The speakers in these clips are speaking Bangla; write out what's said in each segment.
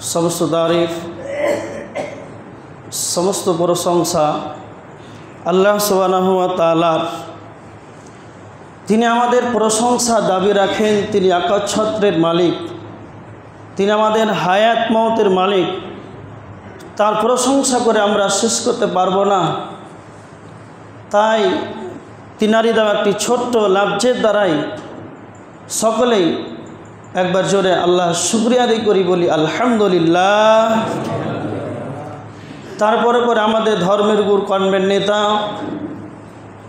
সমস্ত তারিফ সমস্ত প্রশংসা আল্লাহ সুবহানাহু ওয়া তাআলার। তিনি আমাদের প্রশংসা দাবি রাখেন, তিনি আকাশছত্রের মালিক, তিনি আমাদের হায়াত মওতের মালিক। তার প্রশংসা করে আমরা শেষ করতে পারবো না। তাই তিনারি দেওয়া একটি ছোট্ট লাফজের দ্বারাই সকলেই একবার জোরে আল্লাহ শুকরিয়া আদায় করি, বলি আলহামদুলিল্লাহ। তারপরে পরে আমাদের ধর্মের গুরু, কর্মের নেতা,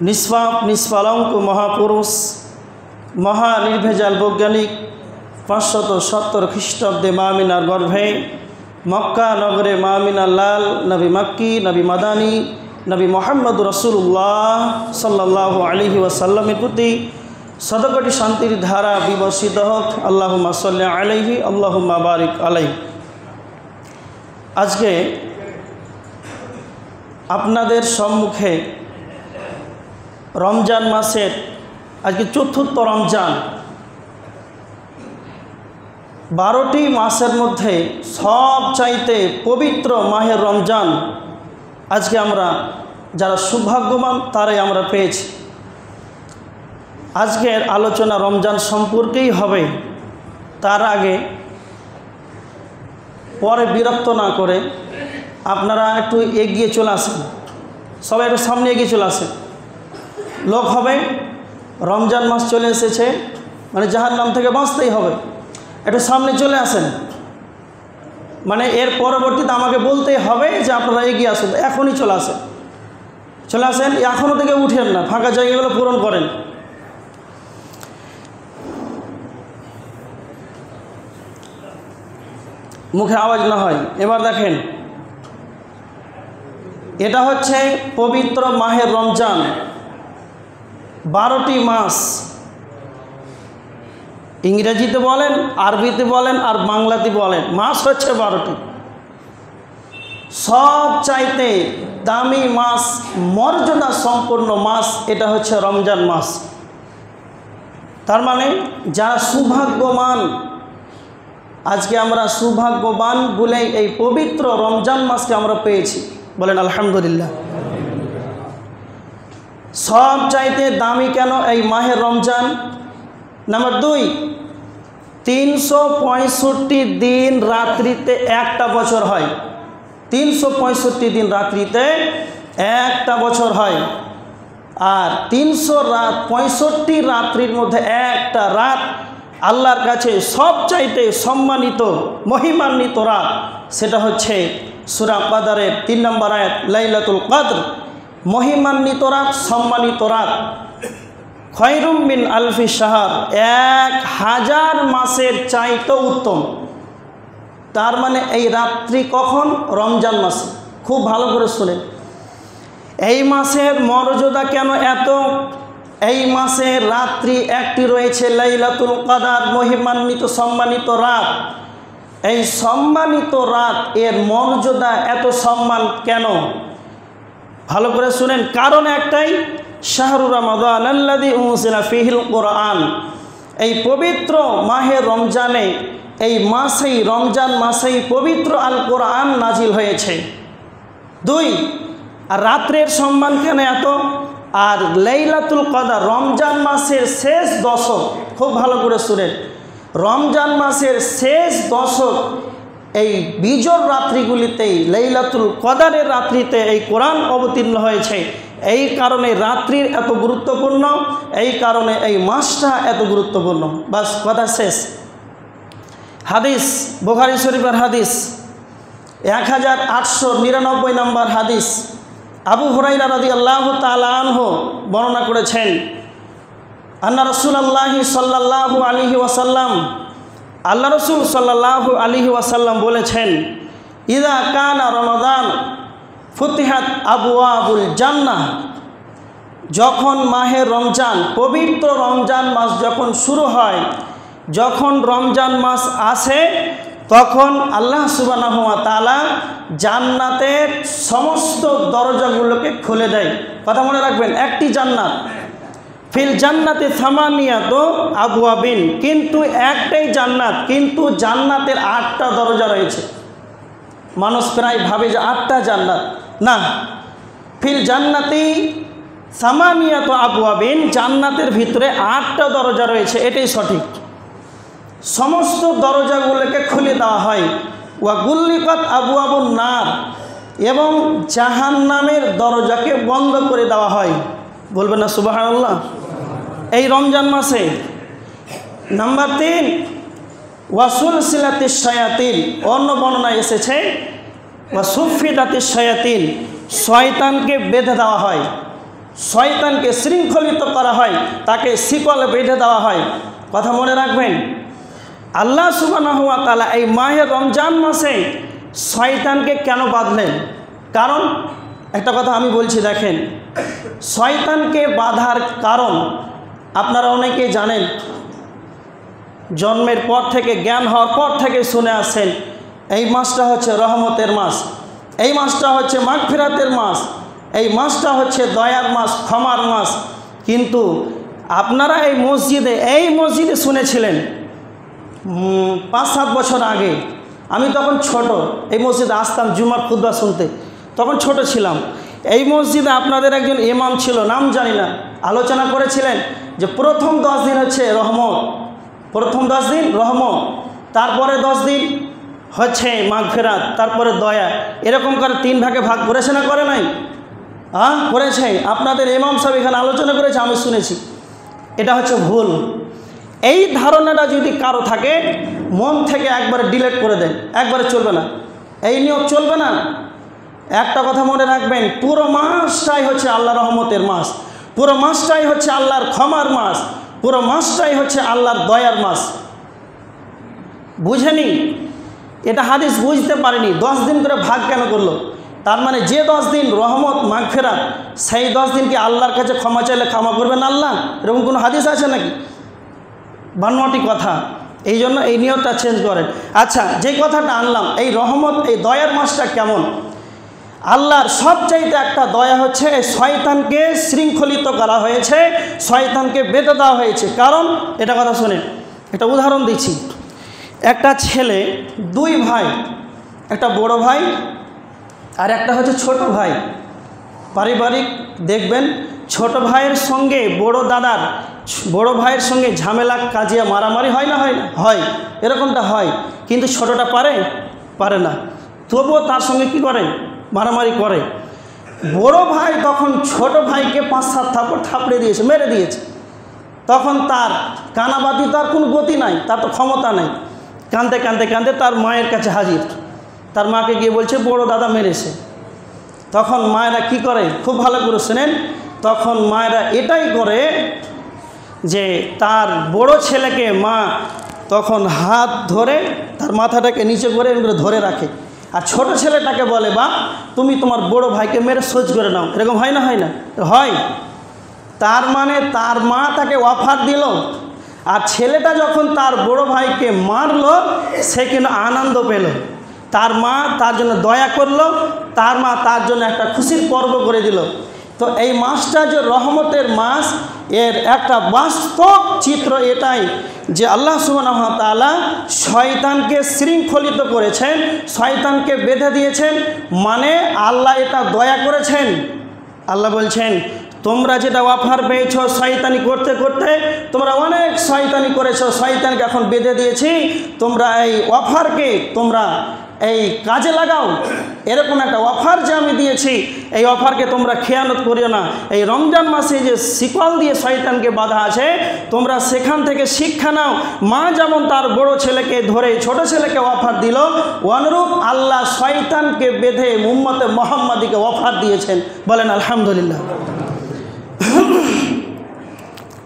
নিষ্পাপ নিষ্পালঙ্ক মহাপুরুষ, মহা নির্ভেজাল বৈজ্ঞানিক, 570 খ্রিস্টাব্দে মা আমিনার গর্ভে মক্কা নগরে মা আমিনার লাল নবী মক্কি, নবী মাদানী, নবী মোহাম্মদ রাসূলুল্লাহ সাল্লাল্লাহু আলাইহি ওয়াসাল্লামের প্রতি শতকোটি শান্তির ধারা বিবর্ষিত হোক। আল্লাহুম্মা সাল্লি আলাইহি আল্লাহুম্মা বারিক আলাইহি। আজকে আপনাদের সম্মুখে রমজান মাসের আজকে চতুর্থ রমজান, 12টি মাসের মধ্যে সবচাইতে পবিত্র মাহের রমজান আজকে আমরা যারা সৌভাগ্যবান তারাই আমরা পেয়েছি। আজকের আলোচনা রমজান সম্পর্কেই হবে। তার আগে পরে বিরক্ত না করে আপনারা একটু এগিয়ে চলে আসেন, সবাই একটু সামনে এগিয়ে চলে আসেন। লোক হবে, রমজান মাস চলে এসেছে, মানে জাহান্নাম থেকে বাঁচতেই হবে। একটু সামনে চলে আসেন, মানে এর পরবর্তীতে আমাকে বলতেই হবে যে আপনারা এগিয়ে আসুন। এখনই চলে আসেন, চলে আসেন, এখনও থেকে উঠেন না, ফাঁকা জায়গাগুলো পূরণ করেন। মুখে আওয়াজ না হয়। এবার দেখেন, এটা হচ্ছে পবিত্র মাহের রমজান। 12টি মাস, ইংরেজিতে বলেন, আরবিতে বলেন আর বাংলাতে বলেন, মাস হচ্ছে 12টি। সব চাইতে দামি মাস, মর্যাদা সম্পন্ন মাস এটা হচ্ছে রমজান মাস। তার মানে যারা সৌভাগ্যবান, আজকে আমরা সৌভাগ্যবান বলে এই পবিত্র রমজান মাসকে আমরা পেয়েছি, বলেন আলহামদুলিল্লাহ। সব চাইতে দামি কেন এই মাহের রমজান? নাম্বার 2, 365 দিন রাত্রিতে একটা বছর হয়। 365 দিন রাত্রিতে একটা বছর হয়। আর 365 রাত্রির মধ্যে একটা রাত আল্লাহর কাছে সবচাইতে সম্মানিত মহিমান্বিত রাত, সেটা হচ্ছে সূরা কদরের 3 নম্বর আয়াত, লাইলাতুল কদর। মহিমান্বিত রাত, সম্মানিত রাত। খয়রুম মিন আলফি শাহর, 1000 মাসের চাইতে উত্তম। তার মানে এই রাত্রি কখন? রমজান মাসে। খুব ভালো করে শুনেন, এই মাসের মর্যাদা কেন এত? এই মাসের রাত্রি একটি রয়েছে লাইলাতুল কদর, মহিমান্বিত সম্মানিত রাত। এই সম্মানিত রাত, এর মর্যাদা এত সম্মান কেন? ভালো করে শুনেন, কারণ একটাই, শাহরু রমাদান আল্লাযী উনজিলা ফীহিল কুরআন। এই পবিত্র মাহে রমজানে, এই মাসেই, রমজান মাসেই পবিত্র আল কোরআন নাজিল হয়েছে। 2, আর রাত্রের সম্মান কেন এত? আর লাইলাতুল কদর, রমজান মাসের শেষ দশক, খুব ভালো করে শুনেন, রমজান মাসের শেষ দশক, এই বিজোড় রাত্রিগুলিতেই, লাইলাতুল কদরের রাত্রিতে এই কোরআন অবতীর্ণ হয়েছে। এই কারণে রাত্রির এত গুরুত্বপূর্ণ, এই কারণে এই মাসটা এত গুরুত্বপূর্ণ। বাস, কথা শেষ। হাদিস, বুখারী শরীফের হাদিস, 1899 নম্বর হাদিস। আবু হুরায়রা রাদিয়াল্লাহু তাআলা আনহু বর্ণনা করেছেন, আন্না রাসূলুল্লাহি সাল্লাল্লাহু আলাইহি ওয়াসাল্লাম, আল্লাহ রসুল সাল্লাল্লাহু আলাইহি ওয়াসাল্লাম বলেছেন, ইযা কানা রমাদান ফুতিহাত আবওয়াবুল জান্নাহ। যখন মাহে রমজান, পবিত্র রমজান মাস যখন শুরু হয়, যখন রমজান মাস আসে, তখন আল্লাহ সুবহানাহু ওয়া তাআলা জান্নাতের সমস্ত দরজাগুলোকে খুলে দেয়। কথা মনে রাখবেন, একটি জান্নাত, ফিল জান্নাতে সামানিয়াত আবওয়াবিন, কিন্তু একটাই জান্নাত, কিন্তু জান্নাতের 8টা দরজা রয়েছে। মানুষ প্রায় ভাবে যে 8টা জান্নাত, না, ফিল জান্নাতি সামানিয়াত আবওয়াবিন, জান্নাতের ভিতরে 8টা দরজা রয়েছে, এটাই সঠিক। সমস্ত দরজাগুলোকে খুলে দেওয়া হয়। ওয়া গুল্লিকাত আবওয়াবুন নার, এবং জাহান্নামের দরজাকে বন্ধ করে দেওয়া হয়। বলবেন না সুবহানাল্লাহ? এই রমজান মাসে। নাম্বার 3, ওয়াসুলসিলাতিশ শায়াতিন, অন্য বর্ণনায় এসেছে ওয়াসুফিদাতিশ শায়াতিন, শয়তানকে বেঁধে দেওয়া হয়, শয়তানকে শৃঙ্খলিত করা হয়, তাকে শিকলে বেঁধে দেওয়া হয়। কথা মনে রাখবেন, আল্লাহ সুবহানাহু ওয়া তাআলা এই মাহে রমজান মাসে শয়তানকে কেন বাঁধলেন? কারণ একটা কথা আমি বলছি, দেখেন, শয়তানকে বাঁধার কারণ আপনারা অনেকেই জানেন, জন্মের পর থেকে, জ্ঞান হওয়ার পর থেকে শুনে আসছেন, এই মাসটা হচ্ছে রহমতের মাস, এই মাসটা হচ্ছে মাগফিরাতের মাস, এই মাসটা হচ্ছে দয়ার মাস, ক্ষমার মাস। কিন্তু আপনারা এই মসজিদে শুনেছিলেন 5-7 বছর আগে, আমি তখন ছোট, এই মসজিদে আসতাম জুমার খুতবা শুনতে, তখন ছোট ছিলাম। এই মসজিদে আপনাদের একজন ইমাম ছিল, নাম জানি না, আলোচনা করেছিলেন যে প্রথম 10 দিন হচ্ছে রহমত, প্রথম 10 দিন রহমত, তারপরে 10 দিন হচ্ছে মাগফিরাত, তারপরে দয়া, এরকম করে 3 ভাগে ভাগ করেছে না করে নাই? করেছে। আপনাদের ইমাম সাহেব এখানে আলোচনা করেছে, আমি শুনেছি। এটা হচ্ছে ভুল। এই ধারণাটা যদি কারো থাকে, মন থেকে একবারে ডিলিট করে দেন, একবারে চলবে না, এই নিয়ম চলবে না। একটা কথা মনে রাখবেন, পুরো মাসটাই হচ্ছে আল্লাহর রহমতের মাস, পুরো মাসটাই হচ্ছে আল্লাহর ক্ষমার মাস, পুরো মাসটাই হচ্ছে আল্লাহর দয়ার মাস। বুঝেনি? এটা হাদিস বুঝতে পারেনি। 10 দিন করে ভাগ কেন করলো? তার মানে যে 10 দিন রহমত মাগফিরাত, সেই 10 দিন কি আল্লাহর কাছে ক্ষমা চাইলে ক্ষমা করবেন আল্লাহ? এরকম কোনো হাদিস আছে নাকি? বানোয়াটি কথা। এই জন্য এই নিয়তটা চেঞ্জ করেন। আচ্ছা, যে কথাটা আনলাম, এই রহমত, এই দয়ার মাসটা কেমন? আল্লাহর সবচাইতে একটা দয়া হচ্ছে এই শয়তানকে শৃঙ্খলিত করা হয়েছে, শয়তানকে বেঁধে দেওয়া হয়েছে। কারণ এটা কথা শুনেন, একটা উদাহরণ দিচ্ছি। একটা ছেলে, 2 ভাই, একটা বড় ভাই আর একটা হচ্ছে ছোট ভাই। পারিবারিক দেখবেন, ছোট ভাইয়ের সঙ্গে বড় ভাইয়ের সঙ্গে ঝামেলা, কাজিয়া, মারামারি হয় না? হয়। এরকমটা হয়। কিন্তু ছোটটা পারে না, তবুও তার সঙ্গে কি করে? মারামারি করে। বড় ভাই তখন ছোট ভাইকে 5-7 থাপ্পড় থাপড়ে দিয়েছে, মেরে দিয়েছে। তখন তার কানাবাদি, তার কোনো গতি নাই, তার তো ক্ষমতা নাই। কাঁদতে কাঁদতে কাঁদতে তার মায়ের কাছে হাজির। তার মাকে গিয়ে বলছে বড় দাদা মেরেছে। তখন মায়েরা কি করে? খুব ভালো করে শোনেন। তখন মায়েরা এটাই করে যে তার বড় ছেলেকে মা তখন হাত ধরে তার মাথাটাকে নিচে করে ধরে রাখে, আর ছোট ছেলেটাকে বলে, বা তুমি তোমার বড় ভাইকে মেরে সোজ করে নাও। এরকম হয় না? হয়। তার মানে তার মা তাকে অফার দিল, আর ছেলেটা যখন তার বড় ভাইকে মারলো, সে কিন্তু আনন্দ পেল। তার মা তার জন্য দয়া করলো, তার মা তার জন্য একটা খুশির পর্ব করে দিল। তো এই মাসটা যে রহমতের মাস, এর একটা বাস্তব চিত্র এটাই যে আল্লাহ সুবহানাহু ওয়া তাআলা শয়তানকে শৃঙ্খলিত করেছেন, শয়তানকে বেঁধে দিয়েছেন। মানে আল্লাহ এটা দয়া করেছেন। আল্লাহ বলছেন, তোমরা যেটা অফার পেয়েছো শয়তানি করতে করতে, তোমরা অনেক শয়তানি করেছো, শয়তানকে এখন বেঁধে দিয়েছি, তোমরা এই অফারকে তোমরা এই কাজে লাগাও। এরকম একটা অফার যে আমি দিয়েছি, এই অফারকে তোমরা খেয়ানত করিও না। এই রমজান মাসে যে শিকল দিয়ে শয়তানকে বাঁধা আছে, তোমরা সেখান থেকে শিক্ষা নাও। মা যেমন তার বড় ছেলেকে ধরে ছোট ছেলেকে অফার দিল, অনুরূপ আল্লাহ শয়তানকে বেঁধে উম্মতে মুহাম্মাদিকে অফার দিয়েছেন। বলেন আলহামদুলিল্লাহ।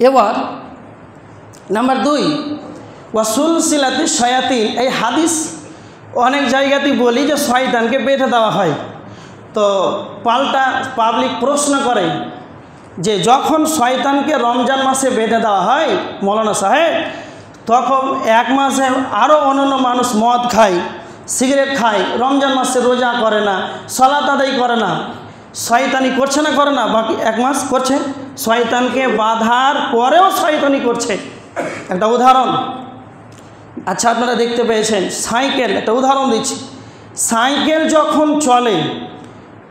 এবার নাম্বার 2, ওয়াসুলসিলাতিশ শায়াতিন। এই হাদিস অনেক জায়গাতেই বলি যে শয়তানকে বেঁধে দেওয়া হয়। তো পাল্টা পাবলিক প্রশ্ন করে যে যখন শয়তানকে রমজান মাসে বেঁধে দেওয়া হয় মৌলানা সাহেব, তখন 1 মাসে আরও অন্যান্য মানুষ মদ খায়, সিগারেট খায়, রমজান মাসে রোজা করে না, সালাত আদায় করে না, শয়তানি করছে না, করে না, বাকি 1 মাস করছে। শয়তানকে বাধার পরেও শয়তানি করছে। একটা উদাহরণ, আচ্ছা আপনারা দেখতে পেয়েছেন সাইকেল, একটা উদাহরণ দিচ্ছি। সাইকেল যখন চলে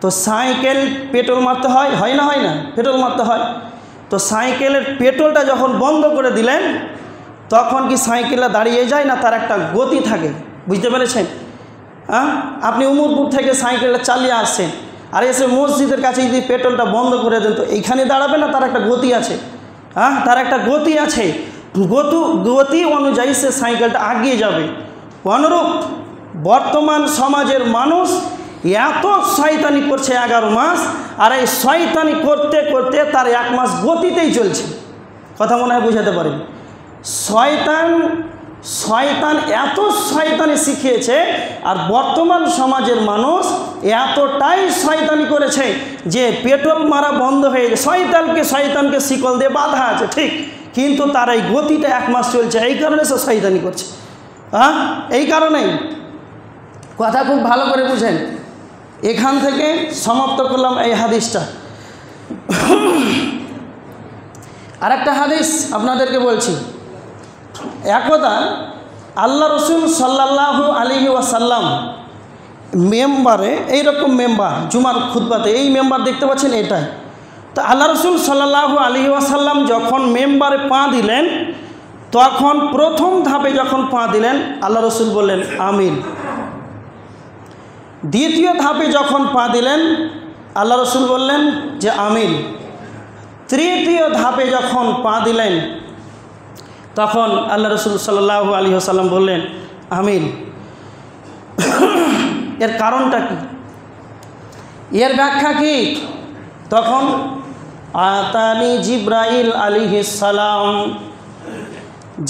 তো সাইকেল পেট্রোল মারতে হয়, হয় না হয় না? পেট্রোল মারতে হয়। তো সাইকেলের পেট্রোলটা যখন বন্ধ করে দিলেন তখন কি সাইকেলটা দাঁড়িয়ে যায় না? তার একটা গতি থাকে, বুঝতে পেরেছেন? হ্যাঁ, আপনি উমরপুর থেকে সাইকেলটা চালিয়ে আসছেন, আর এসে মসজিদের কাছে যদি পেট্রোলটা বন্ধ করে দেন তো এইখানে দাঁড়াবে না? তার একটা গতি আছে। হ্যাঁ, তার একটা গতি আছে, গতি অনুযায়ী সে সাইকেলটা এগিয়ে যাবে। অনুরূপ বর্তমান সমাজের মানুষ এত শয়তানি করছে 11 মাস, আর এই শয়তানি করতে করতে তার 1 মাস গতিতেই চলছে। কথা মনে হয় বুঝাতে পারেন? শয়তান এত শয়তানি শিখিয়েছে, আর বর্তমান সমাজের মানুষ এতটাই শয়তানি করেছে যে পেট্রোল মারা বন্ধ হয়ে যায়। শয়তানকে শিকল দিয়ে বাঁধা আছে ঠিক, কিন্তু তার এই গতিটা 1 মাস চলছে। এই কারণে সে শয়তানি করছে। হ্যাঁ, এই কারণেই। কথা খুব ভালো করে বুঝেন। এখান থেকে সমাপ্ত করলাম এই হাদিসটা। আর একটা হাদিস আপনাদেরকে বলছি। একদা আল্লাহ রসুল সাল্লাল্লাহু আলাইহি ওয়াসাল্লাম মেম্বারে, এইরকম মেম্বার জুমার খুতবাতে এই মেম্বার দেখতে পাচ্ছেন, এটাই তো আল্লাহ রসুল সাল্লাল্লাহু আলাইহি ওয়াসাল্লাম যখন মেম্বারে পা দিলেন, তখন প্রথম ধাপে যখন পা দিলেন আল্লাহ রসুল বললেন আমিন। দ্বিতীয় ধাপে যখন পা দিলেন আল্লাহ রসুল বললেন যে আমিন। তৃতীয় ধাপে যখন পা দিলেন তখন আল্লাহ রসুল সাল্লাল্লাহু আলাইহি ওয়াসাল্লাম বললেন আমিন। এর কারণটা কি? এর ব্যাখ্যা কি? তখন আতানি জিব্রাইল আলাইহিস সালাম,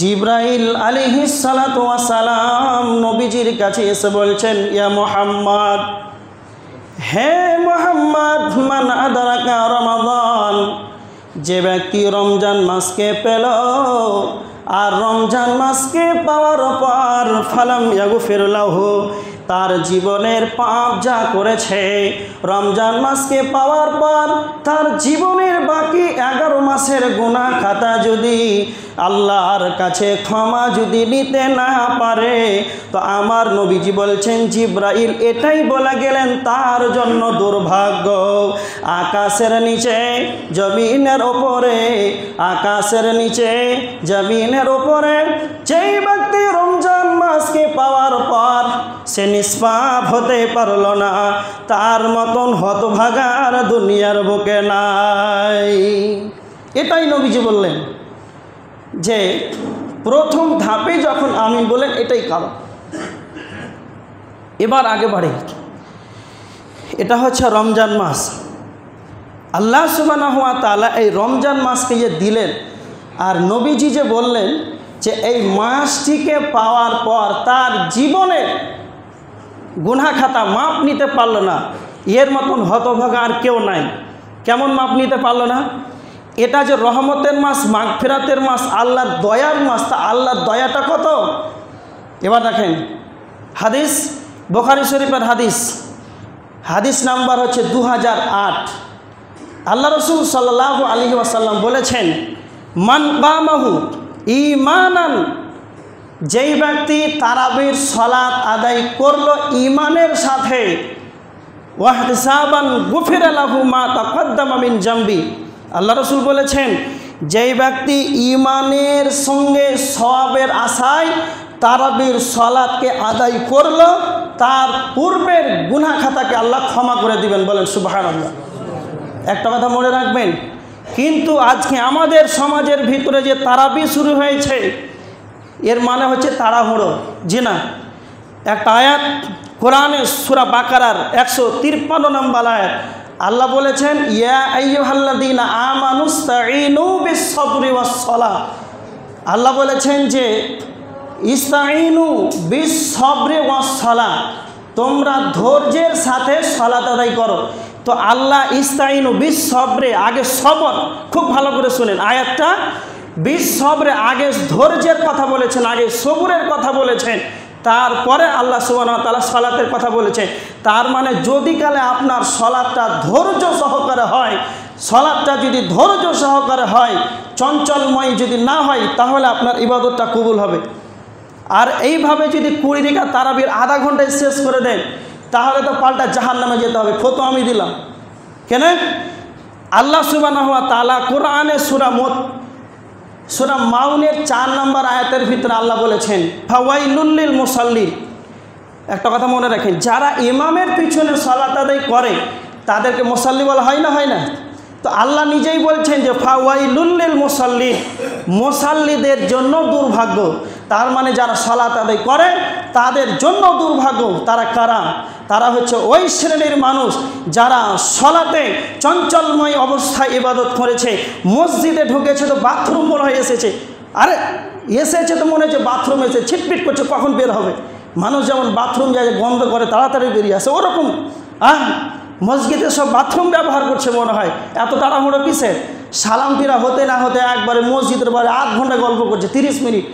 জিব্রাইল আলাইহিস সালাতু ওয়াস সালাম নবীজির কাছে এসে বলছেন, ইয়া মুহাম্মদ, হে মুহাম্মদ, মান আদরাকা রমাদান, যে ব্যক্তি রমজান মাসকে পেল আর রমজান মাসকে পাওয়ার পর ফালাম ইয়াগফির লাহু, তার জীবনের পাপ যা করেছে রমজান মাসকে পাওয়ার পর তার জীবনের বাকি 11 মাসের গুনাহ খাতা যদি আল্লাহর কাছে ক্ষমা যদি নিতে না পারে, তো আমার নবীজি বলছেন জিব্রাইল এটাই বলে গেলেন তার জন্য দুর্ভাগ্য। আকাশের নিচে জমিনের ওপরে, আকাশের নিচে জমিনের ওপরে যেই ব্যক্তি রমজান মাসকে পাওয়ার পর সে নিষ্পাপ হতে পারল না, তার মতন হতভাগার দুনিয়ার বুকে নাই। এটাই নবীজি বললেন যে প্রথম ধাপে যখন আমিন বলেন, এটাই কারণ। এবার আগে বাড়ি, এটা হচ্ছে রমজান মাস। আল্লাহ সুবহানাহু ওয়া তাআলা এই রমজান মাসকে যে দিলেন, আর নবীজি যে বললেন যে এই মাসটিকে পাওয়ার পর তার জীবনে গুনাহ খাতা মাপ নিতে পারল না, এর মতন হতভাগা আর কেউ নাই। কেমন মাপ নিতে পারল না? এটা যে রহমতের মাস, মাগফিরাতের মাস, আল্লাহর দয়ার মাস, তা আল্লাহর দয়াটা কত? এবার দেখেন হাদিস, বুখারী শরীফের হাদিস নাম্বার হচ্ছে 2008। আল্লাহ রসুল সাল্লাল্লাহু আলাইহি ওয়াসাল্লাম বলেছেন, মান কামাহু ঈমানান, যেই ব্যক্তি তারাবির সালাত আদায় করলো ঈমানের সাথে, ওয়াহতিসাবান গুফিরা লাহু মা তাকদ্দামা মিন জামবি, আল্লাহ রসুল বলেছেন যেই ব্যক্তি ঈমানের সঙ্গে সওয়াবের আশায় তারাবির সালাতকে আদায় করলো, তার পূর্বের গুনাহ খাতাকে আল্লাহ ক্ষমা করে দিবেন। বলেন সুবহানাল্লাহ। একটা কথা মনে রাখবেন, কিন্তু আজকে আমাদের সমাজের ভিতরে যে তারাবি শুরু হয়েছে, এর মানে হচ্ছে তাড়াহুড়ো। জি না, একটা আয়াত কোরআনে সূরা বাকারার 153 নম্বর আয়াত, আল্লাহ বলেছেন ইয়া আইয়ুহাল্লাযীনা আমানুস্তাঈনু বিস-সাবরি ওয়াস-সালাহ। আল্লাহ বলেছেন যে ইস্তাঈনু বিস-সাবরি ওয়াস-সালাহ, তোমরা ধৈর্যের সাথে সালাত আদায় করো। তো আল্লাহ ইস্তাঈনু বিস-সাবরি, আগে সবর, খুব ভালো করে শুনেন আয়াতটা, বিস-সাবরি আগে ধৈর্যের কথা বলেছেন, আগে সবরের কথা বলেছেন, তারপরে আল্লাহ সুবহানাহু ওয়া তাআলা সালাতের কথা বলেছেন। তার মানে যদি কালে আপনার সালাতটা ধৈর্য সহকারে হয়, সালাতটা যদি ধৈর্য সহকারে হয়, চঞ্চলময় যদি না হয়, তাহলে আপনার ইবাদতটা কবুল হবে। আর এইভাবে যদি 20 রাকাত তারাবির আধা ঘন্টায় শেষ করে দেন, তাহলে তো পাল্টা জাহান্নামে যেতে হবে। ফতো আমি দিলাম কেন? আল্লাহ সুবহানাহু ওয়া তাআলা কোরআনে সূরা মাউনের 4 নম্বর আয়াতের ভিতরে আল্লাহ বলেছেন, ফাওয়াইলুল লিল মুসাল্লিন। একটা কথা মনে রাখেন, যারা ইমামের পিছনে সালাত আদায় করে তাদেরকে মুসাল্লি বলা হয় না, হয় না? তো আল্লাহ নিজেই বলছেন যে ফাওয়াইলুল লিল মুসাল্লিন, মুসাল্লিদের জন্য দুর্ভাগ্য। তার মানে যারা সালাত আদায় করে তাদের জন্য দুর্ভাগ্য। তারা কারা? তারা হচ্ছে ওই শ্রেণীর মানুষ যারা সালাতে চঞ্চলময় অবস্থায় ইবাদত করেছে, মসজিদে ঢুকেছে তো বাথরুম মনে হয় এসেছে, আরে এসেছে তো মনে হচ্ছে বাথরুম এসে ছিটপিট করছে কখন বের হবে। মানুষ যেমন বাথরুম যায় বন্ধ করে তাড়াতাড়ি বেরিয়ে আসে, ওরকম মসজিদে সব বাথরুম ব্যবহার করছে মনে হয়। এত তাড়াহুড়ো কিসের? সালাম ফিরা হতে না হতে একবারে মসজিদের বারে আধ ঘন্টা গল্প করছে, 30 মিনিট,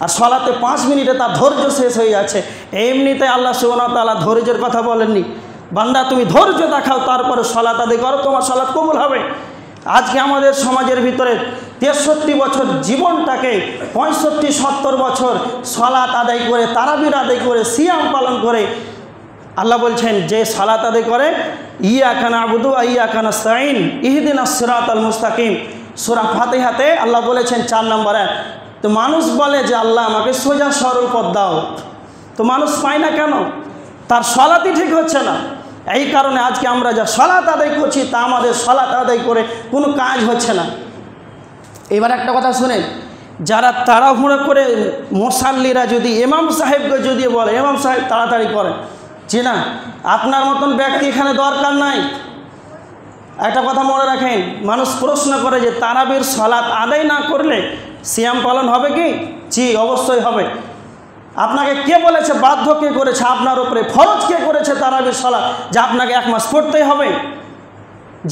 আর সালাতে 5 মিনিটে তার ধৈর্য শেষ হয়ে যাচ্ছে। এমনিতে আল্লাহ সুবহানাহু ওয়া তাআলা ধৈর্যের কথা বলেননি, বান্দা তুমি ধৈর্য দেখাও, তারপরে সালাত আদায় করো, তোমার সালাত কবুল হবে। আজকে আমাদের সমাজের ভিতরে 63 বছর জীবনটাকে 65-70 বছর সালাত আদায় করে, তারাবির আদায় করে, সিয়াম পালন করে, আল্লাহ বলছেন যে সালাত আদায় করে, ইয়াকা না'বুদু ওয়া ইয়াকা নাস্তাঈন ইহদিনাস সিরাতাল মুস্তাকিম। সূরা ফাতিহাতে আল্লাহ বলেছেন 4 নম্বরে। তো মানুষ বলে যে আল্লাহ আমাকে সোজা সরল পথ দাও, তো মানুষ পায় না কেন? তার সালাতই ঠিক হচ্ছে না। এই কারণে আজকে আমরা যা সালাত আদায় করছি তা আমাদের সালাত আদায় করে কোনো কাজ হচ্ছে না। এবার একটা কথা শুনেন, যারা তাড়াহুড়ো করে মুসাল্লিরা যদি ইমাম সাহেবকে যদি বলে ইমাম সাহেব তাড়াতাড়ি করেন, জি না, আপনার মতন ব্যক্তি এখানে দরকার নাই। একটা কথা মনে রাখেন, মানুষ প্রশ্ন করে যে তারাবির সালাত আদায় না করলে সিয়াম পালন হবে কি? জি, অবশ্যই হবে। আপনাকে কে বলেছে? বাধ্য কে করেছে আপনার উপরে? ফরজ কে করেছে তারাবির সালাত যে আপনাকে 1 মাস পড়তেই হবে?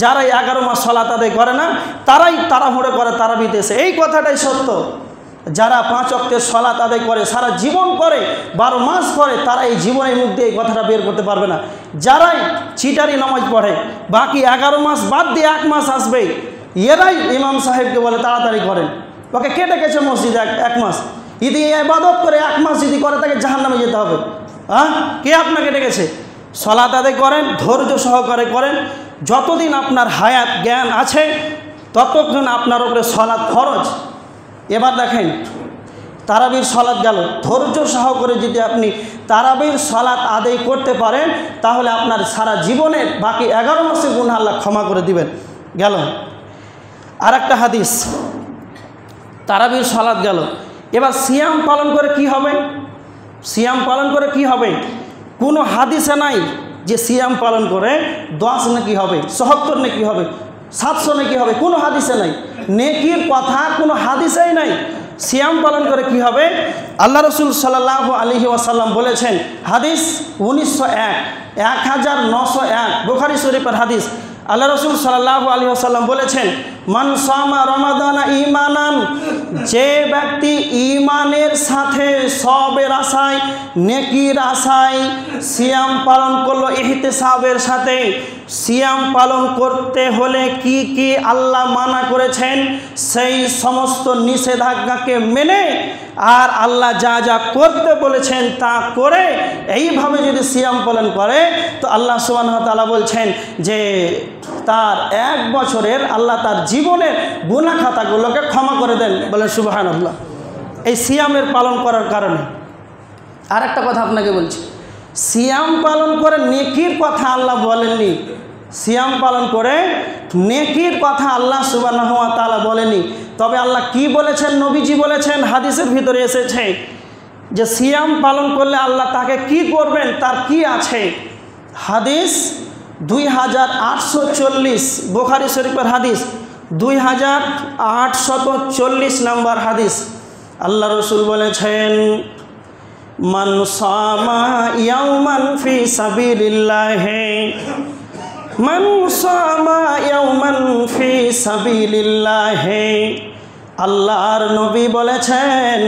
যারা 11 মাস সালাত আদায় করে না তারাই তাড়াহুড়ো করে তারাবিতে এসে। এই কথাটাই সত্য। যারা 5 ওয়াক্তের সালাত আদায় করে, সারা জীবন করে, 12 মাস করে, তারা এই জীবনের মুখ দিয়ে এই কথাটা বের করতে পারবে না। যারাই চিটারি নামাজ পড়ে, বাকি 11 মাস বাদ দিয়ে 1 মাস আসবে, এরাই ইমাম সাহেবকে বলে তাড়াতাড়ি করেন। ওকে কে ডেকেছে মসজিদে 1 মাস? যদি ইবাদত করে 1 মাস যদি করে তাকে জাহান্নামে যেতে হবে। কে আপনাকে ডেকেছে? সালাত আদায় করেন, ধৈর্য সহকারে করেন। যতদিন আপনার হায়াত জ্ঞান আছে ততক্ষণ আপনার উপরে সালাত ফরজ। এবার দেখেন, তারাবির সালাত গেল, ধৈর্য সহকারে যদি আপনি তারাবির সালাত আদায় করতে পারেন তাহলে আপনার সারা জীবনের বাকি 11 মাসের গুনাহ আল্লাহ ক্ষমা করে দিবেন। গেল আর একটা হাদিস, তারাবির সালাত গেল। এবার সিয়াম পালন করে কি হবে? সিয়াম পালন করে কি হবে? কোনো হাদিসে নাই যে সিয়াম পালন করে 10 নেকি হবে, 77 নেকি হবে, 700 নেকি হবে, কোনো হাদিসে নাই। নেকির কথা কোনো হাদিসেই নাই। সিয়াম পালন করে কি হবে? আল্লাহ রসুল সাল্লাল্লাহু আলাইহি ওয়াসাল্লাম বলেছেন, হাদিস 1901 বুখারী শরীফের হাদিস। আল্লাহ রসুল সাল্লাল্লাহু আলাইহি ওয়াসাল্লাম বলেছেন, মান সামা রমাদানা ঈমানান, যে ব্যক্তি ঈমানের সাথে সবের আশায়, নেকির আশায় সিয়াম পালন করলো, ইহতিসাবের সাথে। সিয়াম পালন করতে হলে কি কি আল্লাহ মানা করেছেন সেই সমস্ত নিষেধাজ্ঞাকে মেনে, আর আল্লাহ যা যা করতে বলেছেন তা করে এইভাবে যদি সিয়াম পালন করে তো আল্লাহ সুবহানাহু ওয়া তাআলা বলছেন যে তার 1 বছরের আল্লাহ তার জীবনের গুনাহ খাতাগুলোকে ক্ষমা করে দেন। বলেন সুবহানাল্লাহ। এই সিয়ামের পালন করার কারণে। আর একটা কথা আপনাকে বলছি, সিয়াম পালন করে নেকির কথা আল্লাহ বলেননি। সিয়াম পালন করে নেকির কথা আল্লাহ সুবহানাহু ওয়া তাআলা বলেনি। তবে আল্লাহ কি বলেছেন? নবীজি বলেছেন, হাদিসের ভিতরে এসেছে যে সিয়াম পালন করলে আল্লাহ তাকে কি করবেন, তার কি আছে। হাদিস 2840 বুখারী শরীফের হাদিস, 2840 নম্বর হাদিস। আল্লাহ রসুল বলেছেন, মান সামা ইয়াওমান ফি সাবিলিল্লাহি, মান সামা ইয়াওমান ফি সাবিলিল্লাহি। আল্লাহর নবী বলেছেন,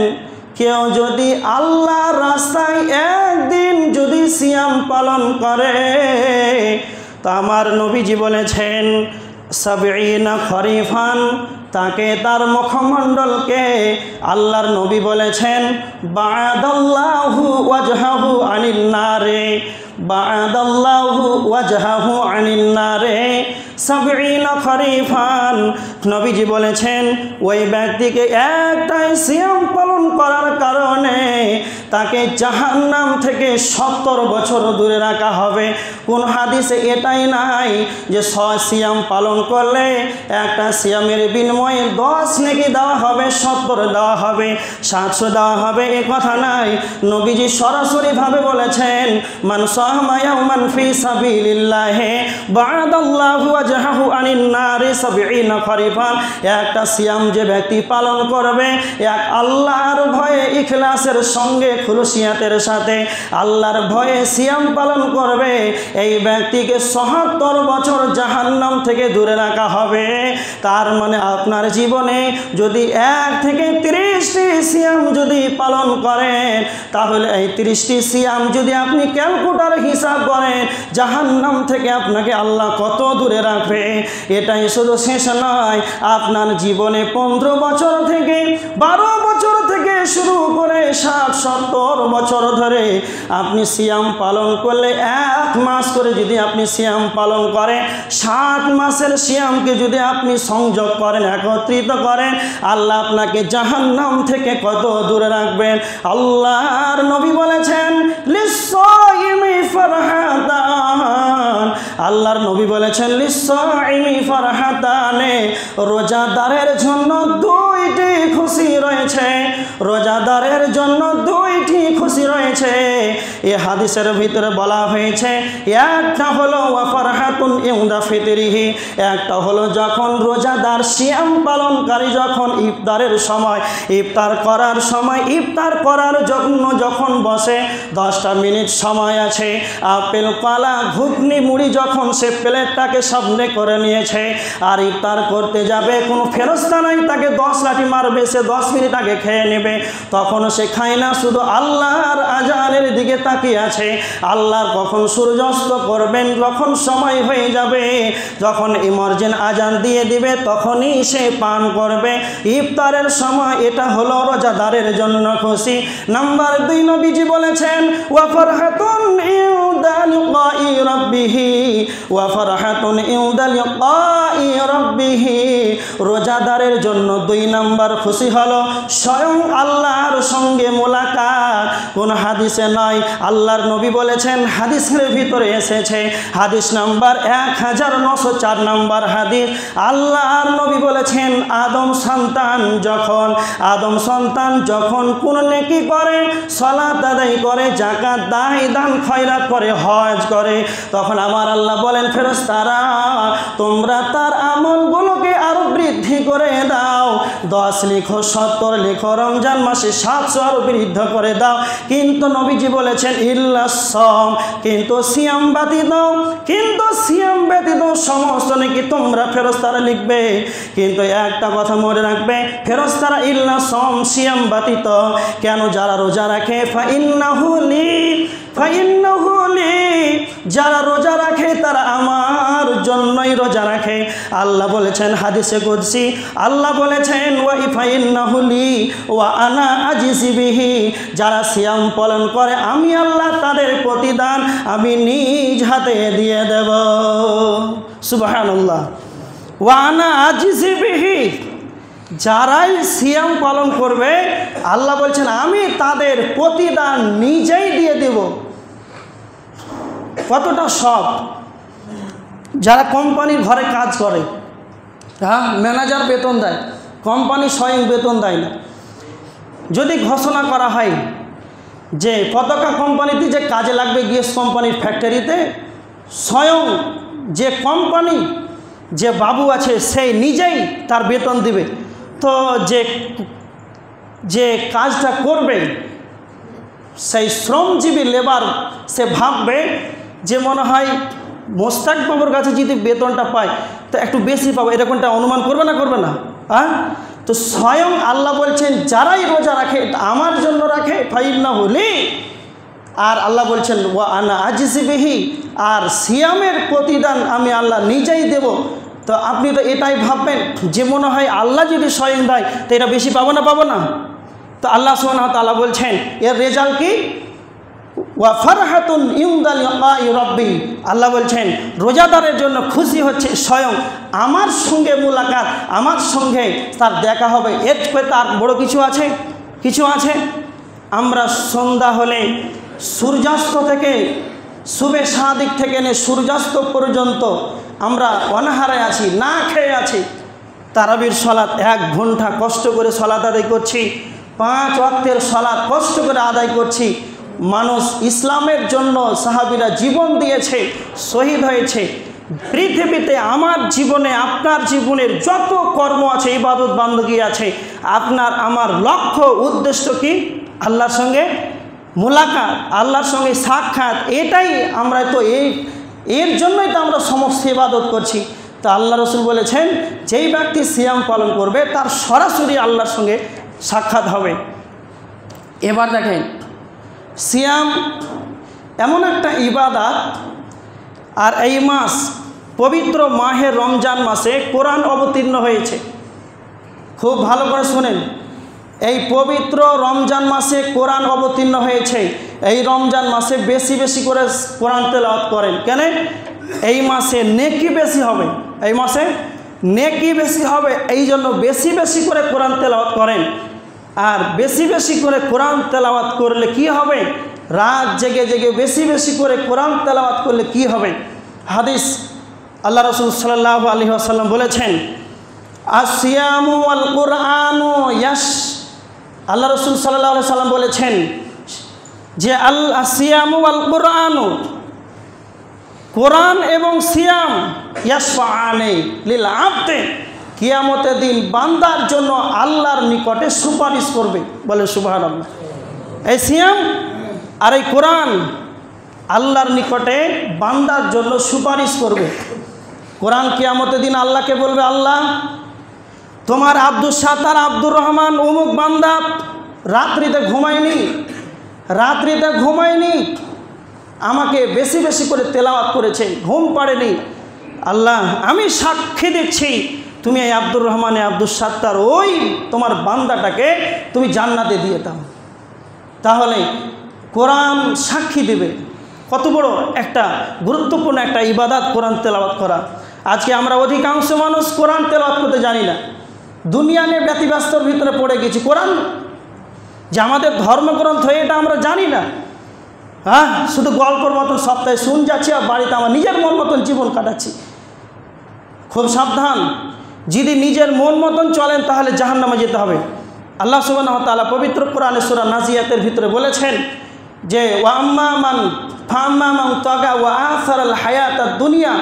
কেউ যদি আল্লাহর রাস্তায় একদিন যদি সিয়াম পালন করে, তো আমার নবীজি বলেছেন সাবঈনা খরিফান, তাকে তার মুখমণ্ডলকে আল্লাহর নবী বলেছেন বা'দাল্লাহু ওয়াজহাহু আনিন নারে, বা'দাল্লাহু ওয়াজহাহু আনিন নারে সাবঈনা খরিফান। নবীজি বলেছেন ওই ব্যক্তিকে একটাই সিয়াম পালন করার কারণে তাকে জাহান্নাম থেকে 70 বছর দূরে রাখা হবে। কোন হাদিসে এটাই নাই যে সিয়াম পালন করলে একটা সিয়ামের বিনিময়ে 10 নেকি দেওয়া হবে, 70 দেওয়া হবে, 700 দেওয়া হবে, এ কথা নাই। নবীজি সরাসরিভাবে বলেছেন মান সামা ইয়াওমান ফি সাবিলিল্লাহি বা'দাল্লাহু ওয়াজহাহু আনিন নারি সাবঈনা খরিফান। একটা সিয়াম যে ব্যক্তি পালন করবে এক আল্লাহর ভয়ে ইখলাসের সঙ্গে খুলুসিয়াতের সাথে আল্লাহর ভয়ে সিয়াম পালন করবে, এই ব্যক্তিকে ৭০ বছর জাহান্নাম থেকে দূরে রাখা হবে। তার মানে আপনার জীবনে যদি 1 থেকে 30টি সিয়াম যদি পালন করেন, তাহলে এই 30টি সিয়াম যদি আপনি ক্যালকুলেটর হিসাব করেন জাহান্নাম থেকে আপনাকে আল্লাহ কত দূরে রাখবে। এটাই শুধু শেষ নয়, আপনার জীবনে 15 বছর থেকে 12 বছর থেকে শুরু করে 60-70 বছর ধরে আপনি সিয়াম পালন করলে 1 মাস করে যদি আপনি সিয়াম পালন করেন, 60 মাসের সিয়ামকে যদি আপনি সংযোগ করেন, একত্রিত করেন, আল্লাহ আপনাকে জাহান্নাম থেকে কত দূরে রাখবেন। আল্লাহর নবী বলেছেন লিস-সাইমি ফারহাতান, আল্লাহর নবী বলেছেন লিস-সাইমি ফারহাতানে, রোজাদারের জন্য 2টি খুশি রয়েছে, রোজাদারের জন্য 2টি খুশি রয়েছে। এই হাদিসের ভিতরে বলা হয়েছে একটা হলো ওয়া ফারহাতুন ইনদা ফিতরিহি, একটা হলো যখন রোজাদার সিয়াম পালনকারী যখন ইফতারের সময়, ইফতার করার সময়, ইফতার করার জন্য যখন বসে 10টা মিনিট সময় আছে, আপেল কলা ঘুগনি মুড়ি যখন সে প্লেটটাকে সামনে করে নিয়েছে আর ইফতার করতে যাবে, কোনো ফেরস্তা নাই তাকে 10 লাঠি মারবে, সে 10 মিনিট আগে খেয়ে নেবে, তখন সে খায় না, শুধু আল্লাহর আজানের দিকে তাকিয়ে আছে। আল্লাহর কখন সূর্যাস্ত করবেন, যখন সময় হয়ে যাবে, যখন ইমার্জেন্ট আজান দিয়ে দিবে তখনই সে পান করবে ইফতারের সময়। এটা হলো রোজাদারের জন্য খুশি। নাম্বার 2 নবীজি বলেছেন ওয়া ফারহাতুন ইনদা লিকাই রাব্বিহি, ওয়া ফারহাতুন ইনদা লিকাই রাব্বিহি, রোজাদারের জন্য 2 নাম্বার খুশি হলো স্বয়ং আল্লাহর সঙ্গে মোলাকাত। কোন হাদিসে নয়, আল্লাহর নবী বলেছেন, হাদিসের ভিতরে এসেছে, হাদিস নাম্বার 1904 নাম্বার হাদিস, আল্লাহর নবী বলেছেন আদম সন্তান যখন কোন নেকি করে, সালাত আদায় করে, যাকাত দেয়, দান খয়রাত করে, হজ করে, তখন আমার আল্লাহ বলেন ফেরেশতারা তোমরা তার আমলগুলোকে আরো বৃদ্ধি করে দাও, 10 লিখো, 70 লিখো, রমজান মাসে 700 আরো বৃদ্ধি করে দাও। কিন্তু নবীজি বলেছেন ইল্লাস সাম, কিন্তু সিয়াম ব্যতীত, কিন্তু সিয়াম ব্যতীত সমস্ত নাকি তোমরা ফেরেশতারা লিখবে। কিন্তু একটা কথা মনে রাখবে, ফেরেশতারা ইল্লাস সাম, সিয়াম ব্যতীত কেন, যারা রোজা রাখে ফাইন্নাহু লি, ফাইন্নাহু লি, যারা রোজা রাখে তারা আমার জন্যই রোজা রাখে। আল্লাহ বলেছেন হাদিসে কুদসি, আল্লাহ বলেছেন ওয়া ফাইন্নাহু লি ওয়া আনা আজিজি বিহি, যারা সিয়াম পালন করে আমি আল্লাহ তাদের প্রতিদান আমি নিজ হাতে দিয়ে দেব। সুবহানাল্লাহ। ওয়া আনা আজিজি বিহি, যারাই সিয়াম পালন করবে আল্লাহ বলছেন আমি তাদের প্রতিদান নিজেই দিয়ে দেব। কতটা সব, যারা কোম্পানির ঘরে কাজ করে, হ্যাঁ, ম্যানেজার বেতন দেয়, কোম্পানি স্বয়ং বেতন দেয় না। যদি ঘোষণা করা হয় যে পতাকা কোম্পানিতে যে কাজে লাগবে গ্যাস কোম্পানির ফ্যাক্টরিতে, স্বয়ং যে কোম্পানি যে বাবু আছে সেই নিজেই তার বেতন দিবে, তো যে কাজটা করবে সেই শ্রমজীবী লেবার সে ভাববে যে মনে হয় মোস্তাক বাবুর কাছে যদি বেতনটা পায় তো একটু বেশি পাবো, এরকমটা অনুমান করবে না? হ্যাঁ, তো স্বয়ং আল্লাহ বলছেন যারাই রোজা রাখে আমার জন্য রাখে ফাইন্নাহু লি, আর আল্লাহ বলছেন ওয়া আনা আজিজি বিহি, আর সিয়ামের প্রতিদান আমি আল্লাহ নিজেই দেব। তো আপনি তো এটাই ভাববেন যে মনে হয় আল্লাহ যদি স্বয়ং দেয় তো এটা বেশি পাবো না। তো আল্লাহ সুবহানাহু ওয়া তাআলা বলছেন এর রেজাল্ট কি, ওয়া ফারহাতুন ইনদা লিকাই রাব্বি, আল্লাহ বলছেন রোজাদারের জন্য খুশি হচ্ছে স্বয়ং আমার সঙ্গে মুলাকাত, আমার সঙ্গে তার দেখা হবে। এর তার বড় কিছু আছে? আমরা সন্ধ্যা হলে সূর্যাস্ত থেকে শুভে সাদিক থেকে নিয়ে সূর্যাস্ত পর্যন্ত আমরা অনাহারে আছি, না খেয়ে আছি। তারাবির সালাত 1 ঘন্টা কষ্ট করে সালাত আদায় করছি, 5 ওয়াক্তের সালাত কষ্ট করে আদায় করছি। মানুষ ইসলামের জন্য সাহাবীরা জীবন দিয়েছে, শহীদ হয়েছে। পৃথিবীতে আমার জীবনে আপনার জীবনের যত কর্ম আছে, ইবাদত বান্দগি আছে, আপনার আমার লক্ষ্য উদ্দেশ্য কি? আল্লাহর সঙ্গে মুলাকাত, আল্লাহর সঙ্গে সাক্ষাৎ। এটাই আমরা তো এর জন্যই তো আমরা সমস্ত ইবাদত করছি। তা আল্লাহ রসুল বলেছেন যেই ব্যক্তি সিয়াম পালন করবে তার সরাসরি আল্লাহর সঙ্গে সাক্ষাৎ হবে। এবার দেখেন, সিয়াম এমন একটা ইবাদত, আর এই মাস পবিত্র মাহে রমজান মাসে কোরআন অবতীর্ণ হয়েছে। খুব ভালো করে শুনেন, এই পবিত্র রমজান মাসে কোরআন অবতীর্ণ হয়েছে। এই রমজান মাসে বেশি বেশি করে কোরআন তেলাওয়াত করেন। কেন? এই মাসে নেকি বেশি হবে, এই মাসে নেকি বেশি হবে, এই জন্য বেশি বেশি করে কোরআন তেলাওয়াত করেন। আর বেশি বেশি করে কোরআন তেলাওয়াত করলে কি হবে? রাত জেগে জেগে বেশি বেশি করে কোরআন তেলাওয়াত করলে কি হবে? হাদিস আল্লাহ রসুল সাল্লাল্লাহু আলাইহি ওয়াসাল্লাম বলেছেন আসিয়ামু ওয়াল কুরআনু ইয়াস, আল্লাহ রসুল সাল্লাল্লাহু আলাইহি ওয়াসাল্লাম বলেছেন যে আসিয়ামু ওয়াল কুরআনু, কোরআন এবং সিয়াম ইয়াশফাআনি লিল আবদি, কিয়ামতের দিন বান্দার জন্য আল্লাহর নিকটে সুপারিশ করবে। বলে সুবহানাল্লাহ। এই সিয়াম আর এই কোরআন আল্লাহর নিকটে বান্দার জন্য সুপারিশ করবে। কোরআন কিয়ামতের দিন আল্লাহকে বলবে, আল্লাহ তোমার আব্দুল সাত্তার আব্দুর রহমান অমুক বান্দা রাত্রিতে ঘুমায়নি, আমাকে বেশি বেশি করে তেলাওয়াত করেছে, ঘুম পাড়েনি। আল্লাহ আমি সাক্ষী দিচ্ছি তুমি এই আব্দুর রহমান আব্দুল সাত্তার ওই তোমার বান্দাটাকে তুমি জান্নাতে দিয়ে দাও। তাহলে কোরআন সাক্ষী দেবে। কত বড় একটা গুরুত্বপূর্ণ একটা ইবাদত কোরআন তেলাওয়াত করা। আজকে আমরা অধিকাংশ মানুষ কোরআন তেলাওয়াত করতে জানি না, দুনিয়া নিয়ে ব্যতিব্যস্তর ভিতরে পড়ে গেছি। কোরআন যে আমাদের ধর্মগ্রন্থ এটা আমরা জানি না। হ্যাঁ, শুধু গল্পর মতন সপ্তাহে শুন যাচ্ছি আর বাড়িতে আমার নিজের মন মতন জীবন কাটাচ্ছি। খুব সাবধান, যদি নিজের মন মতন চলেন তাহলে জাহান্নামে যেতে হবে। আল্লাহ সুবহানাহু ওয়া তাআলা পবিত্র কোরআনে সূরা নাজিয়াতের ভিতরে বলেছেন যে ওয়া আম্মা মান ফাম্মা মান তাগা ওয়া আসারাল হায়াতাদ দুনিয়া,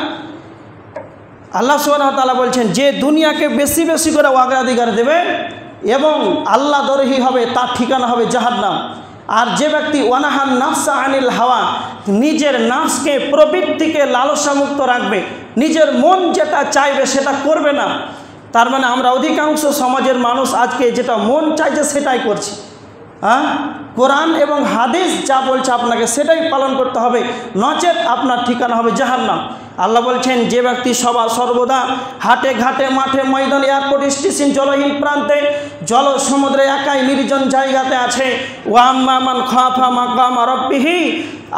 আল্লাহ সুবহানাহু ওয়া তাআলা বলছেন যে দুনিয়াকে বেশি বেশি করে অগ্রাধিকার দেবে এবং আল্লাহ দরহি হবে, তার ঠিকানা হবে জাহান্নাম। আর যে ব্যক্তি ওয়ানাহান নাফসা আনিল হাওয়া, নিজের নাফসকে প্রবৃত্তিকে লালসামুক্ত রাখবে, নিজের মন যেটা চাইবে সেটা করবে না। তার মানে আমরা অধিকাংশ সমাজের মানুষ আজকে যেটা মন চাইছে সেটাই করছি। হ্যাঁ, কোরআন এবং হাদিস যা বলছে আপনাকে সেটাই পালন করতে হবে, নচেত আপনার ঠিকানা হবে জাহান্নাম। আল্লাহ বলছেন যে ব্যক্তি সর্বদা হাটে ঘাটে মাঠে ময়দানে এয়ারপোর্ট স্টেশন জলহীন প্রান্তে জল সমুদ্রে একাই নির্জন জায়গাতে আছে, ওয়াম্মা মান খাফা মাকাম রাব্বিহি,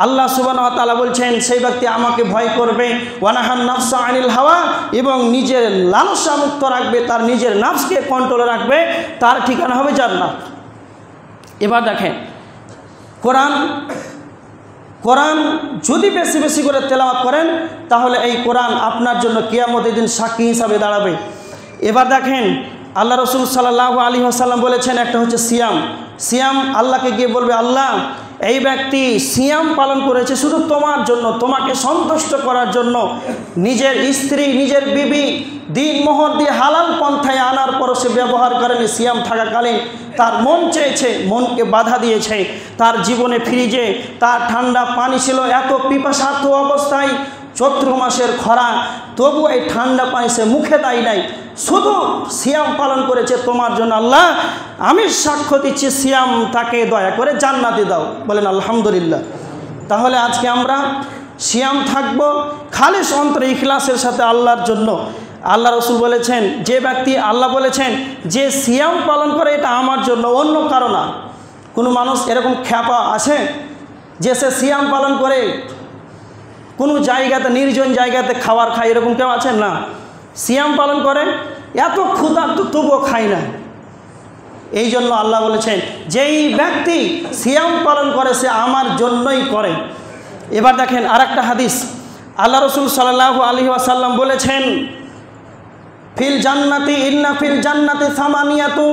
আল্লাহ সুবহানাহু ওয়া তাআলা বলছেন সেই ব্যক্তি আমাকে ভয় করবে, ওয়ানাহান নাফসা আনিল হাওয়া, এবং নিজের লালসা মুক্ত রাখবে, তার নিজের নাফসকে কন্ট্রোলে রাখবে, তার ঠিকানা হবে জান্নাত। এবার দেখেন, কোরআন যদি বেশি বেশি করে তেলাওয়াত করেন তাহলে এই কোরআন আপনার জন্য কিয়ামতের দিন সাক্ষী হিসাবে দাঁড়াবে। এবার দেখেন, আল্লাহ রসুল সাল্লাল্লাহু আলাইহি ওয়াসাল্লাম বলেছেন একটা হচ্ছে সিয়াম আল্লাহকে গিয়ে বলবে, আল্লাহ এই ব্যক্তি সিয়াম পালন করেছে শুধু তোমার জন্য, তোমাকে সন্তুষ্ট করার জন্য, নিজের স্ত্রী নিজের বিবি দিন মোহর দিয়ে হালাল পন্থায় আনার পরও সে ব্যবহার করেনি। সিয়াম থাকাকালীন তার মন চেয়েছে, মনকে বাধা দিয়েছে, তার জীবনে ফ্রিজে তার ঠান্ডা পানি ছিল, এত পিপাসার্থ অবস্থায়, চৈত্র মাসের খরা, তবু এই ঠান্ডা পানি সে মুখে দেয় নাই, শুধু সিয়াম পালন করেছে তোমার জন্য। আল্লাহ আমি সাক্ষ্য দিচ্ছি সিয়াম তাকে দয়া করে জান্নাতে দাও। বলেন আলহামদুলিল্লাহ। তাহলে আজকে আমরা সিয়াম থাকবো খালিস অন্তরে ইখলাসের সাথে আল্লাহর জন্য। আল্লাহ রসুল বলেছেন, যে ব্যক্তি, আল্লাহ বলেছেন যে সিয়াম পালন করে এটা আমার জন্য, অন্য কারো না। কোনো মানুষ এরকম খ্যাপা আছে যে সে সিয়াম পালন করে কোনো জায়গাতে, নির্জন জায়গাতে খাবার খায়, এরকম কেউ আছেন? না, সিয়াম পালন করে, এত ক্ষুধার্ত তবুও খায় না। এই জন্য আল্লাহ বলেছেন যেই ব্যক্তি সিয়াম পালন করে সে আমার জন্যই করে। এবার দেখেন আর একটা হাদিস, আল্লাহ রসুল সাল্লাল্লাহু আলাইহি ওয়াসাল্লাম বলেছেন, ফিল জান্নাতি ইন্না ফিল জান্নাতি সামানিয়াতু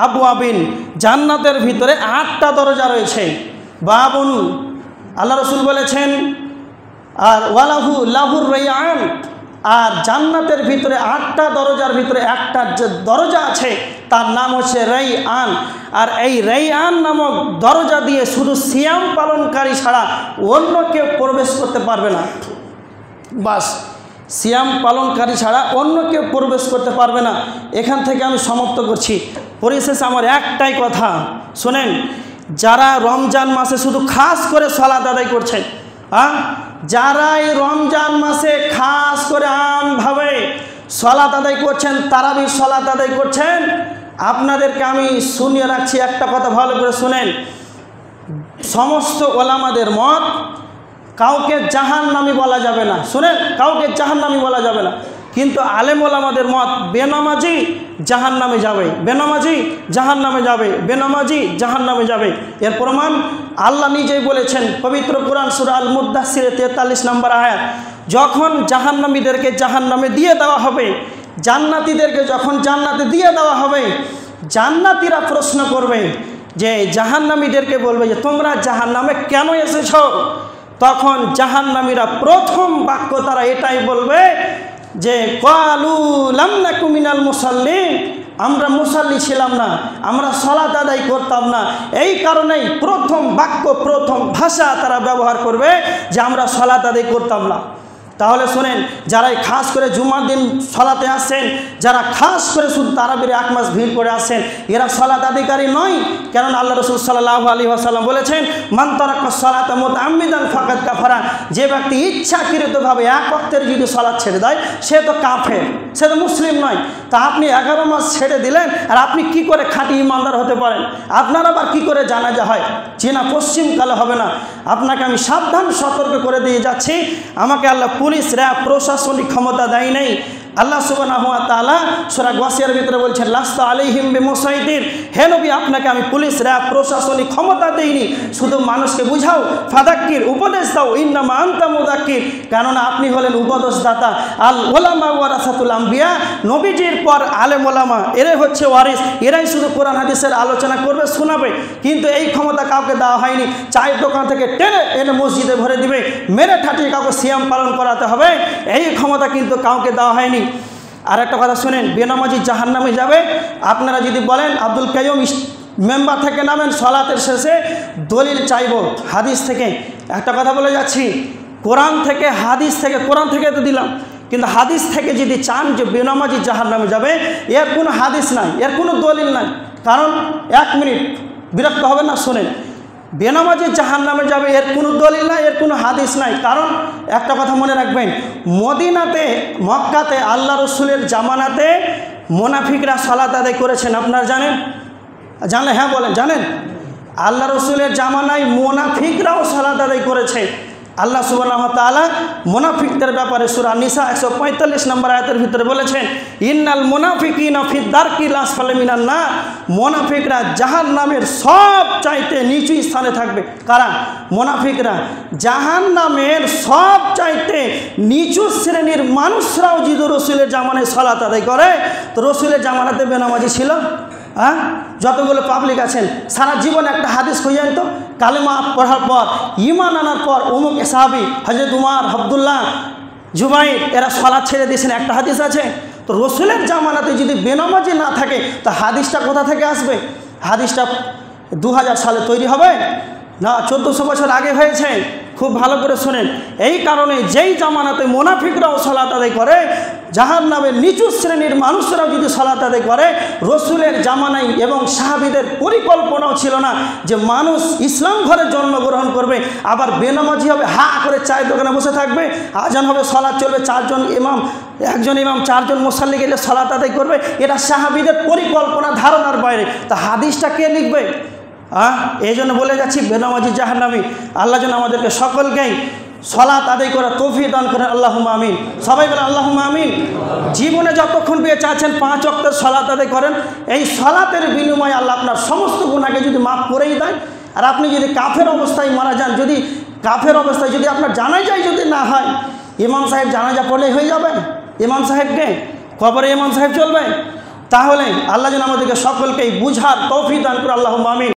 আবওয়াবিন, জান্নাতের ভিতরে 8টা দরজা রয়েছে। বাবুন, আল্লাহ রসুল বলেছেন, আর ওয়ালাহু লাহুর রাইয়ান, আর জান্নাতের ভিতরে 8টা দরজার ভিতরে একটা যে দরজা আছে তার নাম হচ্ছে রাইয়ান। আর এই রাইয়ান নামক দরজা দিয়ে শুধু সিয়াম পালনকারী ছাড়া অন্য কেউ প্রবেশ করতে পারবে না। বাস, সিয়াম পালনকারী ছাড়া অন্য কেউ প্রবেশ করতে পারবে না। এখান থেকে আমি সমাপ্ত করছি। পরিশেষে আমার একটাই কথা শোনেন, যারা রমজান মাসে শুধু খাস করে সালাত আদায় করছেন, যারা এই রমজান মাসে খাস করে আমভাবে সালাত আদায় করছেন, তারাবির সালাত আদায় করছেন, আপনাদেরকে আমি শুনিয়ে রাখছি একটা কথা, ভালো করে শুনেন। সমস্ত ওলামাদের মত, কাউকে জাহান্নামী বলা যাবে না। শুনেন, কাউকে জাহান্নামী বলা যাবে না, কিন্তু আলেম ওলামাদের মত বেনামাজি জাহান্নামে যাবে, বেনামাজি জাহান্নামে যাবে, বেনামাজি জাহান্নামে যাবে। এর প্রমাণ আল্লাহ নিজেই বলেছেন পবিত্র কোরআন সূরা আল মুদ্দাসসির 43 নম্বর আয়াত, যখন জাহান্নামীদেরকে জাহান্নামে দিয়ে দেওয়া হবে, জান্নাতীদেরকে যখন জান্নাতে দিয়ে দেওয়া হবে, জান্নাতীরা প্রশ্ন করবে যে জাহান্নামীদেরকে বলবে যে তোমরা জাহান্নামে কেন এসেছ? তখন জাহান্নামীরা প্রথম বাক্য তারা এটাই বলবে যে ক্বালু লাম নাকু মিনাল মুসাল্লিন, আমরা মুসাল্লি ছিলাম না, আমরা সালাত আদায় করতাম না। এই কারণেই প্রথম বাক্য, প্রথম ভাষা তারা ব্যবহার করবে যে আমরা সালাত আদায় করতাম না। তাহলে শোনেন, যারাই খাস করে জুমার দিন সালাতে আসেন, যারা খাস করে শুধু তারাবির 1 মাস ভিড় করে আসেন, এরা সালাত আদায়কারী নয়। কেননা আল্লাহ রসুল সাল্লাল্লাহু আলাইহি ওয়াসাল্লাম বলেছেন, মান তারাকা সালাতা মুতাআম্মিদান ফাকাদ কাফারা, যে ব্যক্তি ইচ্ছাকৃতভাবে 1 ওয়াক্তের যদি সালাত ছেড়ে দেয় সে তো কাফের, সে তো মুসলিম নয়। তা আপনি 11 মাস ছেড়ে দিলেন, আর আপনি কি করে খাঁটি ইমানদার হতে পারেন? আপনার আবার কি করে জানাজা হয়? চেনা পশ্চিমকালে হবে না। আপনাকে আমি সাবধান সতর্ক করে দিয়ে যাচ্ছি, আমাকে আল্লাহ পুলিশ, র্যাব, প্রশাসনিক ক্ষমতা দেয় নাই। আল্লাহ সুবহানাহু ওয়া তাআলা সূরা গাসিয়ার ভিতরে বলছেন, লাস্তা আলাইহিম বিমুসাইতির, হে নবী আপনাকে আমি পুলিশ, র্যাব, প্রশাসনিক ক্ষমতা দেইনি, শুধু মানুষকে বুঝাও, ফাদাক্কির, উপদেশ দাও, ইন্নামা আনতা মুদাক্কির, কেননা আপনি হলেন উপদেশদাতা। আল উলামা ওয়ারাসাতুল আম্বিয়া, নবীজির পর আলেম ওলামা এরাই হচ্ছে ওয়ারিস, এরাই শুধু কোরআন হাদিসের আলোচনা করবে, শোনাবে, কিন্তু এই ক্ষমতা কাউকে দেওয়া হয়নি। চায়ের দোকান থেকে টেনে এনে মসজিদে ভরে দিবে, মেরে ঠাটিয়ে কাউকে সিয়াম পালন করাতে হবে, এই ক্ষমতা কিন্তু কাউকে দেওয়া হয়নি। আর একটা কথা শুনেন, বেনামাজি জাহান্নামে যাবে। আপনারা যদি বলেন আব্দুল কাইয়ুম মেম্বার থেকে নামেন, সালাতের শেষে দলিল চাইব হাদিস থেকে। একটা কথা বলে যাচ্ছি, কোরআন থেকে, হাদিস থেকে, কোরআন থেকে তো দিলাম, কিন্তু হাদিস থেকে যদি চান যে বেনামাজি জাহান্নামে যাবে, এর কোনো হাদিস নাই, এর কোনো দলিল নাই। কারণ 1 মিনিট বিরক্ত হবে না, শোনেন, বেনামাজি জাহান্নামে যাবে এর কোনো দলিল নাই, এর কোনো হাদিস নাই। কারণ একটা কথা মনে রাখবেন, মদিনাতে, মক্কাতে আল্লাহ রসুলের জামানাতে মুনাফিকরা সালাত আদায় করেছেন, আপনারা জানেন? জানলে হ্যাঁ বলেন, জানেন? আল্লাহ রসুলের জামানায় মুনাফিকরাও সালাত আদায় করেছে। আল্লাহ সুবহানাহু ওয়া তাআলা মুনাফিকদের ব্যাপারে সূরা নিসা 145 নম্বর আয়াতের ভিতরে বলেছেন, ইন্নাল মুনাফিকিনা ফি দারকিল আসফালি মিনান নার, মুনাফিকরা জাহান্নামের সব চাইতে নিচু স্থানে থাকবে। কারা? মুনাফিকরা। জাহান্নামের সব চাইতে নিচু শ্রেণীর মানুষরাও যদি রসুলের জামানায় সালাত আদায় করে, তো রসুলের জামানাতে বেনামাজি ছিল? হ্যাঁ, যতগুলো পাবলিক আছেন সারা জীবন একটা হাদিস খুঁজেন তো, কালেমা পড়ার পর, ইমান আনার পর অমুক সাহাবী হযরত উমর, আব্দুল্লাহ, জুবাইর এরা সালাত ছেড়ে দিয়েছেন, একটা হাদিস আছে? তো রসুলের জামানাতে যদি বেনামাজি না থাকে, তো হাদিসটা কোথা থেকে আসবে? হাদিসটা 2000 সালে তৈরি হবে না, 1400 বছর আগে হয়েছে। খুব ভালো করে শোনেন, এই কারণে যেই জামানাতে মুনাফিকরাও সালাত আদায় করে, জাহান্নামের নিচু শ্রেণীর মানুষরাও যদি সালাত আদায় করে, রসুলের জামানায় এবং সাহাবীদের পরিকল্পনাও ছিল না যে মানুষ ইসলাম ঘরে জন্মগ্রহণ করবে আবার বেনামাজি হবে, হা করে চায়ের দোকানে বসে থাকবে, আজান হবে, সালাত চলবে, একজন ইমাম 4 জন মুসাল্লি গেলে সালাত আদায় করবে। এটা সাহাবীদের পরিকল্পনা, ধারণার বাইরে। তা হাদিসটা কে লিখবে? এই জন্য বলে যাচ্ছি বেনামাজি জাহান্নামী। আল্লাহ যেন আমাদেরকে সকলকেই সালাত আদায় করার তৌফিক দান করেন, আল্লাহুম্মা আমিন। সবাই বলেন আল্লাহুম্মা আমিন। জীবনে যতক্ষণ বেঁচে আছেন 5 ওয়াক্তের সালাত আদায় করেন। এই সালাতের বিনিময়ে আল্লাহ আপনার সমস্ত গুনাহকে যদি মাফ করেই দেয়, আর আপনি যদি কাফের অবস্থায় মারা যান, যদি কাফের অবস্থায় যদি আপনার জানাজাই যদি না হয়, ইমাম সাহেব জানাজা পড়লেই হয়ে যাবে? ইমাম সাহেবকে কবরে ইমাম সাহেব চলবে? তাহলে আল্লাহ যেন আমাদেরকে সকলকেই বুঝার তৌফিক দান করে, আল্লাহুম্মা আমিন।